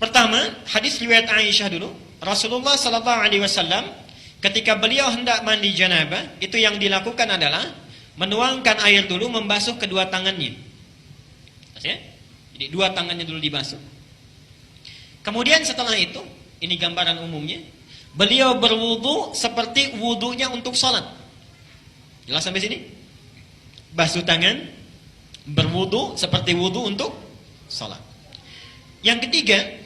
Pertama, hadis riwayat Aisyah dulu. Rasulullah sallallahu alaihi wasallam ketika beliau hendak mandi janabah, itu yang dilakukan adalah menuangkan air dulu, membasuh kedua tangannya. Ya? Jadi dua tangannya dulu dibasuh. Kemudian setelah itu, ini gambaran umumnya, beliau berwudu seperti wudunya untuk salat. Jelas sampai sini? Basuh tangan, berwudu seperti wudu untuk salat. Yang ketiga,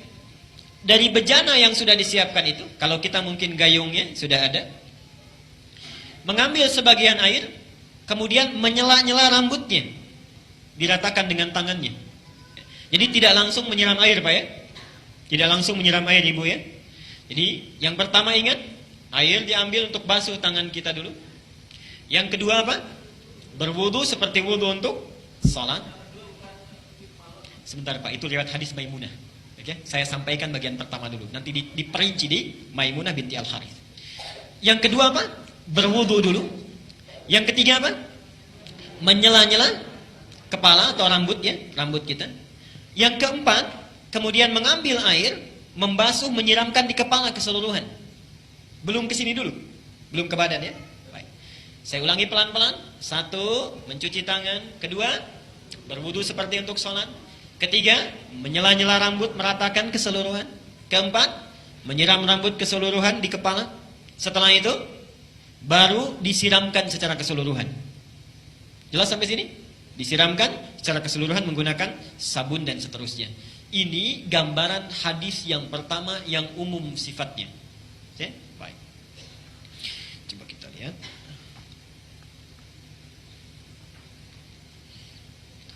dari bejana yang sudah disiapkan itu, kalau kita mungkin gayungnya sudah ada, mengambil sebagian air, kemudian menyela-nyela rambutnya, diratakan dengan tangannya. Jadi tidak langsung menyiram air, Pak ya? Tidak langsung menyiram air, Ibu ya? Jadi yang pertama ingat, air diambil untuk basuh tangan kita dulu. Yang kedua apa? Berwudu seperti wudu untuk salat. Sebentar Pak, itu lewat hadis Maimunah. Oke, saya sampaikan bagian pertama dulu. Nanti diperinci di Maimunah binti Al-Harith. Yang kedua apa? Berwudu dulu. Yang ketiga apa? Menyela-nyela kepala atau rambut ya, rambut kita. Yang keempat, kemudian mengambil air, membasuh, menyiramkan di kepala keseluruhan. Belum ke sini dulu. Belum ke badan ya. Baik. Saya ulangi pelan-pelan. Satu, mencuci tangan. Kedua, berwudu seperti untuk sholat. Ketiga, menyela-nyela rambut, meratakan keseluruhan. Keempat, menyiram rambut keseluruhan di kepala. Setelah itu, baru disiramkan secara keseluruhan. Jelas sampai sini? Disiramkan secara keseluruhan menggunakan sabun dan seterusnya. Ini gambaran hadis yang pertama yang umum sifatnya. Oke? Baik. Coba kita lihat.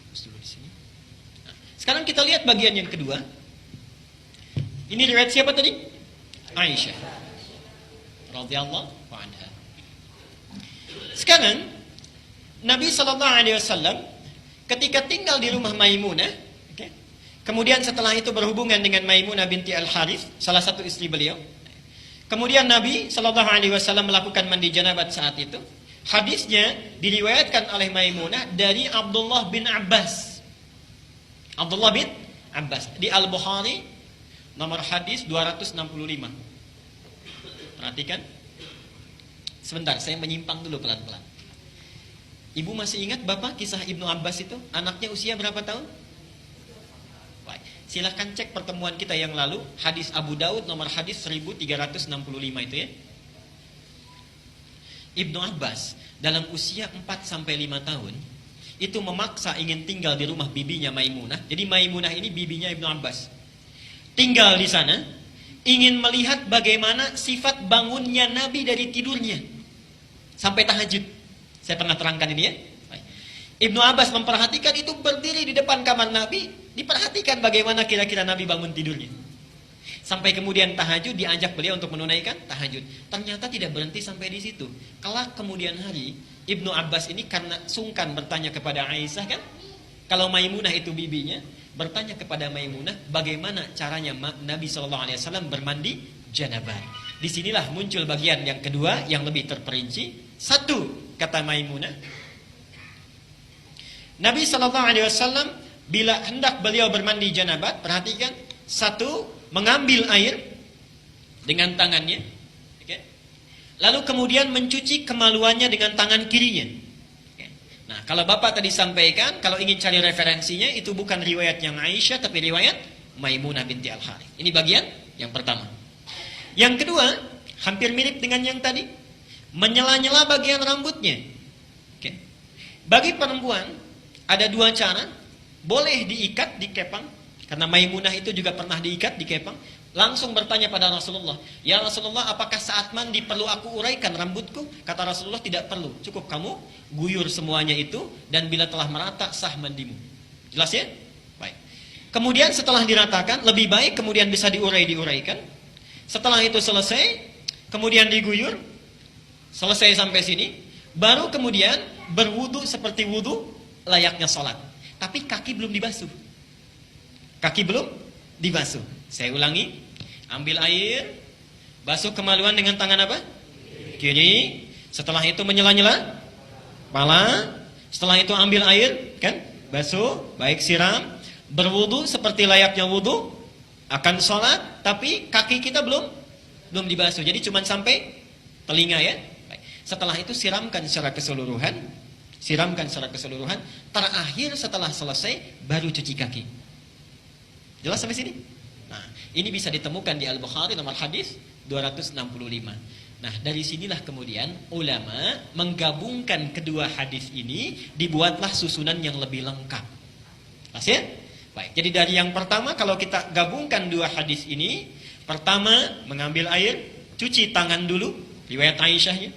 Hapus dulu di sini. Nah, sekarang kita lihat bagian yang kedua. Ini riwayat siapa tadi? Aisyah radhiyallahu anha. Sekarang Nabi SAW ketika tinggal di rumah Maimunah, okay, kemudian setelah itu berhubungan dengan Maimunah binti Al-Harith, salah satu istri beliau. Kemudian Nabi SAW melakukan mandi janabat saat itu. Hadisnya diriwayatkan oleh Maimunah dari Abdullah bin Abbas. Abdullah bin Abbas di Al-Bukhari nomor hadis 265. Perhatikan. Sebentar, saya menyimpang dulu pelan-pelan. Ibu masih ingat Bapak kisah Ibnu Abbas itu? Anaknya usia berapa tahun? Baik. Silahkan cek pertemuan kita yang lalu, hadis Abu Daud nomor hadis 1365 itu ya. Ibnu Abbas dalam usia 4-5 tahun itu memaksa ingin tinggal di rumah bibinya Maimunah. Jadi Maimunah ini bibinya Ibnu Abbas. Tinggal di sana, ingin melihat bagaimana sifat bangunnya Nabi dari tidurnya sampai tahajud. Saya pernah terangkan ini ya. Ibnu Abbas memperhatikan itu, berdiri di depan kamar Nabi, diperhatikan bagaimana kira-kira Nabi bangun tidurnya. Sampai kemudian tahajud, diajak beliau untuk menunaikan tahajud. Ternyata tidak berhenti sampai di situ. Kelak kemudian hari, Ibnu Abbas ini karena sungkan bertanya kepada Aisyah kan, kalau Maimunah itu bibinya, bertanya kepada Maimunah bagaimana caranya Nabi SAW bermandi janabah. Disinilah muncul bagian yang kedua yang lebih terperinci. Satu, kata Maimunah, Nabi SAW bila hendak beliau bermandi janabat, perhatikan, satu, mengambil air dengan tangannya, okay? Lalu kemudian mencuci kemaluannya dengan tangan kirinya. Okay? Nah, kalau Bapak tadi sampaikan, kalau ingin cari referensinya, itu bukan riwayat yang Aisyah, tapi riwayat Maimunah binti Al-Harith. Ini bagian yang pertama. Yang kedua, hampir mirip dengan yang tadi, menyela-nyela bagian rambutnya. Okay? Bagi perempuan, ada dua cara. Boleh diikat, dikepang. Karena Maimunah itu juga pernah diikat, dikepang. Langsung bertanya pada Rasulullah, ya Rasulullah, apakah saat mandi perlu aku uraikan rambutku? Kata Rasulullah, tidak perlu. Cukup kamu guyur semuanya itu, dan bila telah merata, sah mandimu. Jelas ya? Baik. Kemudian setelah diratakan, lebih baik kemudian bisa diuraikan. Setelah itu selesai, kemudian diguyur. Selesai sampai sini, baru kemudian berwudu seperti wudu layaknya sholat. Tapi kaki belum dibasuh. Kaki belum dibasuh. Saya ulangi, ambil air, basuh kemaluan dengan tangan apa? Kiri. Setelah itu menyela-nyela kepala. Setelah itu ambil air, kan? Basuh, baik siram, berwudu seperti layaknya wudu akan sholat, tapi kaki kita belum dibasuh. Jadi cuma sampai telinga ya. Baik. Setelah itu siramkan secara keseluruhan. Terakhir setelah selesai baru cuci kaki. Jelas sampai sini? Nah, ini bisa ditemukan di Al-Bukhari nomor hadis 265. Nah, dari sinilah kemudian ulama menggabungkan kedua hadis ini, dibuatlah susunan yang lebih lengkap. Pas ya? Baik, jadi dari yang pertama kalau kita gabungkan dua hadis ini, pertama mengambil air, cuci tangan dulu, riwayat Aisyahnya.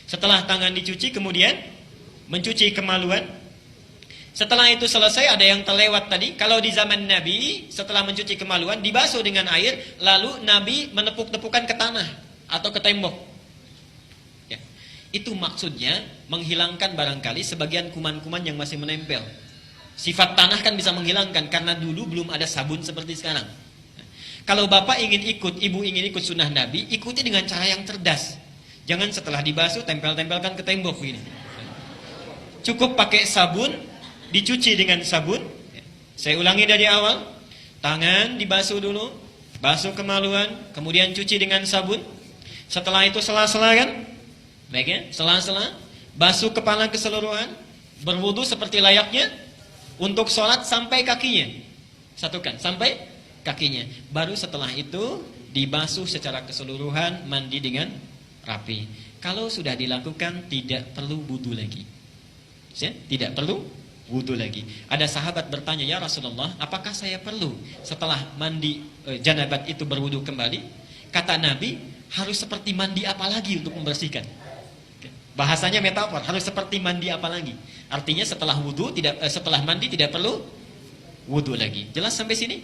Setelah tangan dicuci kemudian mencuci kemaluan. Setelah itu selesai, ada yang terlewat tadi. Kalau di zaman Nabi, setelah mencuci kemaluan, dibasuh dengan air, lalu Nabi menepuk-tepukan ke tanah atau ke tembok. Ya. Itu maksudnya menghilangkan barangkali sebagian kuman-kuman yang masih menempel. Sifat tanah kan bisa menghilangkan, karena dulu belum ada sabun seperti sekarang. Kalau bapak ingin ikut, ibu ingin ikut sunnah Nabi, ikuti dengan cara yang cerdas. Jangan setelah dibasuh, tempel-tempelkan ke tembok begini. Cukup pakai sabun, dicuci dengan sabun. Saya ulangi dari awal. Tangan dibasuh dulu, basuh kemaluan, kemudian cuci dengan sabun. Setelah itu sela-sela kan? Baik ya, sela-sela, basuh kepala keseluruhan, berwudu seperti layaknya untuk sholat sampai kakinya. Satukan, sampai kakinya. Baru setelah itu dibasuh secara keseluruhan, mandi dengan rapi. Kalau sudah dilakukan, tidak perlu wudu lagi. Ya, tidak perlu wudu lagi. Ada sahabat bertanya, ya Rasulullah, apakah saya perlu setelah mandi janabat itu berwudu kembali? Kata Nabi, harus seperti mandi apa lagi untuk membersihkan? Bahasanya metafor, harus seperti mandi apa lagi? Artinya setelah wudu setelah mandi tidak perlu wudu lagi. Jelas sampai sini?